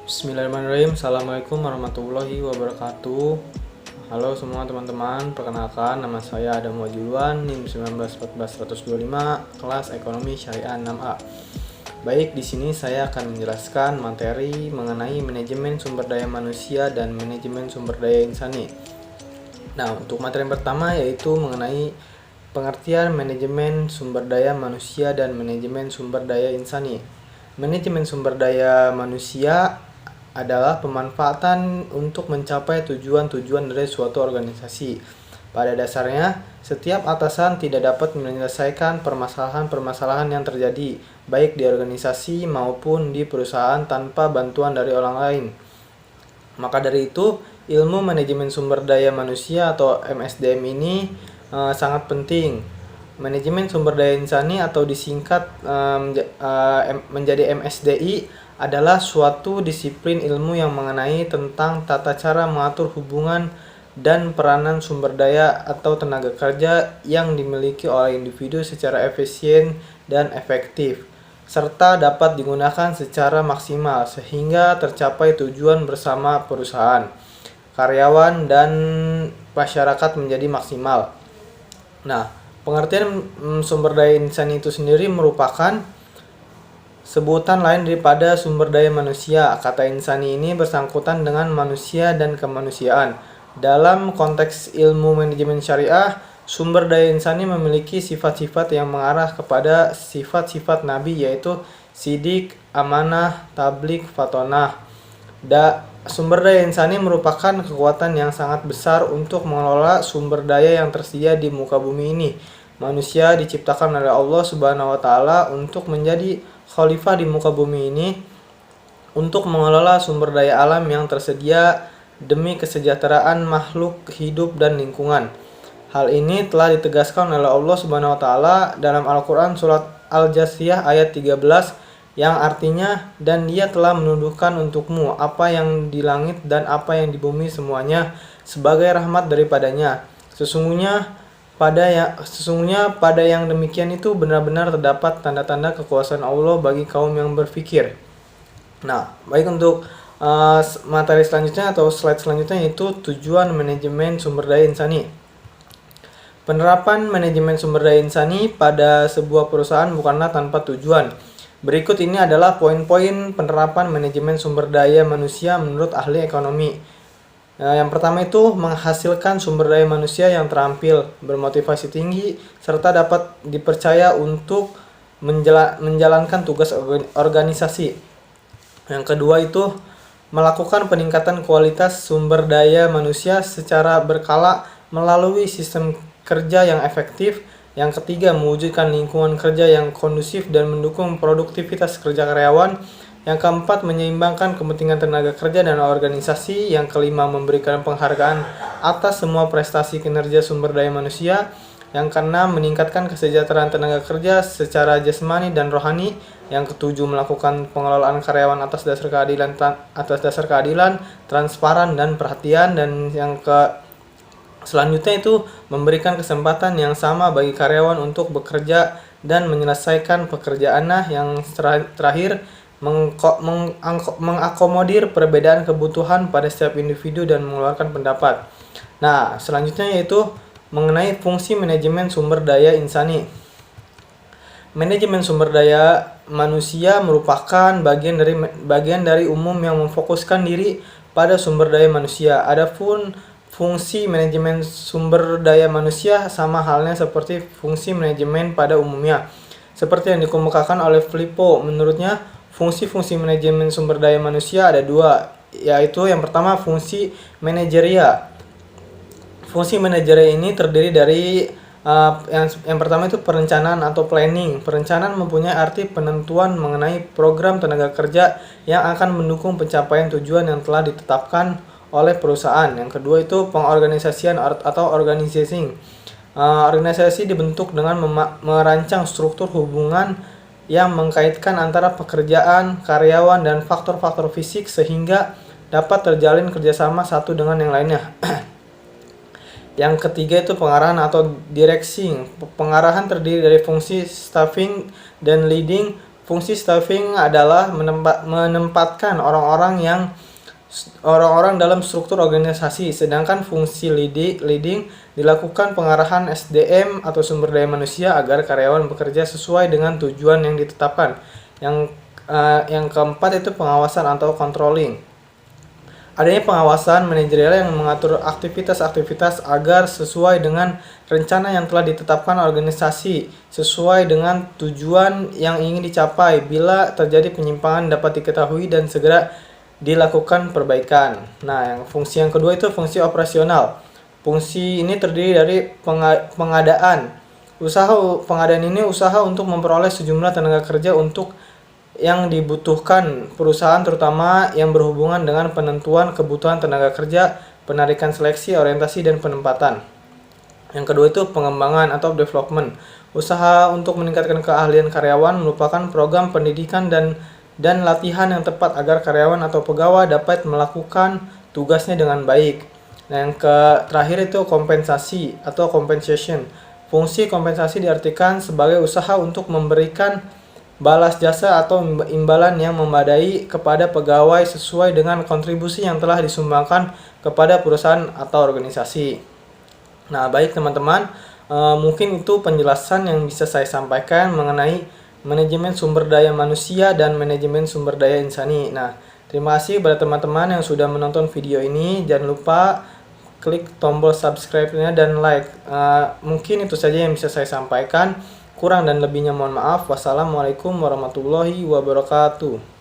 Bismillahirrahmanirrahim. Assalamualaikum warahmatullahi wabarakatuh. Halo semua teman-teman, perkenalkan nama saya Adam Wajuwan, NIM 1914125, kelas Ekonomi Syariah 6A. Baik, di sini saya akan menjelaskan materi mengenai manajemen sumber daya manusia dan manajemen sumber daya insani. Nah, untuk materi yang pertama yaitu mengenai pengertian manajemen sumber daya manusia dan manajemen sumber daya insani. Manajemen sumber daya manusia adalah pemanfaatan untuk mencapai tujuan-tujuan dari suatu organisasi. Pada dasarnya, setiap atasan tidak dapat menyelesaikan permasalahan-permasalahan yang terjadi, baik di organisasi maupun di perusahaan tanpa bantuan dari orang lain. Maka dari itu, ilmu manajemen sumber daya manusia atau MSDM ini sangat penting. Manajemen sumber daya insani atau disingkat menjadi MSDI adalah suatu disiplin ilmu yang mengenai tentang tata cara mengatur hubungan dan peranan sumber daya atau tenaga kerja yang dimiliki oleh individu secara efisien dan efektif, serta dapat digunakan secara maksimal sehingga tercapai tujuan bersama perusahaan, karyawan, dan masyarakat menjadi maksimal. Nah, pengertian sumber daya insani itu sendiri merupakan sebutan lain daripada sumber daya manusia. Kata insani ini bersangkutan dengan manusia dan kemanusiaan. Dalam konteks ilmu manajemen syariah, sumber daya insani memiliki sifat-sifat yang mengarah kepada sifat-sifat Nabi, yaitu sidik, amanah, tabligh, fatonah. Sumber daya insani merupakan kekuatan yang sangat besar untuk mengelola sumber daya yang tersedia di muka bumi ini. Manusia diciptakan oleh Allah Subhanahu wa taala untuk menjadi khalifah di muka bumi ini, untuk mengelola sumber daya alam yang tersedia demi kesejahteraan makhluk hidup dan lingkungan. Hal ini telah ditegaskan oleh Allah Subhanahu wa taala dalam Al-Qur'an surat Al-Jasiyah ayat 13 yang artinya, "Dan Dia telah menundukkan untukmu apa yang di langit dan apa yang di bumi semuanya sebagai rahmat daripadanya. Sesungguhnya pada yang demikian itu benar-benar terdapat tanda-tanda kekuasaan Allah bagi kaum yang berfikir." Nah, baik, untuk materi selanjutnya atau slide selanjutnya yaitu tujuan manajemen sumber daya insani. Penerapan manajemen sumber daya insani pada sebuah perusahaan bukanlah tanpa tujuan. Berikut ini adalah poin-poin penerapan manajemen sumber daya manusia menurut ahli ekonomi. Yang pertama itu menghasilkan sumber daya manusia yang terampil, bermotivasi tinggi, serta dapat dipercaya untuk menjalankan tugas organisasi. Yang kedua itu melakukan peningkatan kualitas sumber daya manusia secara berkala melalui sistem kerja yang efektif. Yang ketiga, mewujudkan lingkungan kerja yang kondusif dan mendukung produktivitas kerja karyawan. Yang keempat, menyeimbangkan kepentingan tenaga kerja dan organisasi. Yang kelima, memberikan penghargaan atas semua prestasi kinerja sumber daya manusia. Yang keenam, meningkatkan kesejahteraan tenaga kerja secara jasmani dan rohani. Yang ketujuh, melakukan pengelolaan karyawan atas dasar keadilan, transparan, dan perhatian. Dan yang selanjutnya itu memberikan kesempatan yang sama bagi karyawan untuk bekerja dan menyelesaikan pekerjaannya. Yang terakhir, mengakomodir perbedaan kebutuhan pada setiap individu dan mengeluarkan pendapat. Nah, selanjutnya yaitu mengenai fungsi manajemen sumber daya insani. Manajemen sumber daya manusia merupakan bagian dari umum yang memfokuskan diri pada sumber daya manusia. Adapun fungsi manajemen sumber daya manusia sama halnya seperti fungsi manajemen pada umumnya. Seperti yang dikemukakan oleh Filippo, menurutnya fungsi-fungsi manajemen sumber daya manusia ada dua, yaitu yang pertama fungsi manajerial. Fungsi manajerial ini terdiri dari yang pertama itu perencanaan atau planning. Perencanaan mempunyai arti penentuan mengenai program tenaga kerja yang akan mendukung pencapaian tujuan yang telah ditetapkan oleh perusahaan. Yang kedua itu pengorganisasian atau organizing. Organisasi dibentuk dengan merancang struktur hubungan yang mengkaitkan antara pekerjaan, karyawan, dan faktor-faktor fisik sehingga dapat terjalin kerjasama satu dengan yang lainnya. Yang ketiga itu pengarahan atau directing. Pengarahan terdiri dari fungsi staffing dan leading. fungsi staffing adalah menempatkan orang-orang dalam struktur organisasi, sedangkan fungsi leading dilakukan pengarahan SDM atau sumber daya manusia agar karyawan bekerja sesuai dengan tujuan yang ditetapkan. Yang keempat itu pengawasan atau controlling. Adanya pengawasan manajerial yang mengatur aktivitas-aktivitas agar sesuai dengan rencana yang telah ditetapkan organisasi, sesuai dengan tujuan yang ingin dicapai. Bila terjadi penyimpangan dapat diketahui dan segera dilakukan perbaikan. Nah, fungsi yang kedua itu fungsi operasional. Fungsi ini terdiri dari pengadaan. Pengadaan ini usaha untuk memperoleh sejumlah tenaga kerja untuk yang dibutuhkan perusahaan, terutama yang berhubungan dengan penentuan kebutuhan tenaga kerja, penarikan seleksi, orientasi, dan penempatan. Yang kedua itu pengembangan atau development. Usaha untuk meningkatkan keahlian karyawan merupakan program pendidikan dan latihan yang tepat agar karyawan atau pegawai dapat melakukan tugasnya dengan baik. Nah, yang terakhir itu kompensasi atau compensation. Fungsi kompensasi diartikan sebagai usaha untuk memberikan balas jasa atau imbalan yang memadai kepada pegawai sesuai dengan kontribusi yang telah disumbangkan kepada perusahaan atau organisasi. Nah, baik teman-teman, mungkin itu penjelasan yang bisa saya sampaikan mengenai manajemen sumber daya manusia dan manajemen sumber daya insani. Nah, terima kasih kepada teman-teman yang sudah menonton video ini. Jangan lupa klik tombol subscribe-nya dan like. Mungkin itu saja yang bisa saya sampaikan. Kurang dan lebihnya mohon maaf. Wassalamualaikum warahmatullahi wabarakatuh.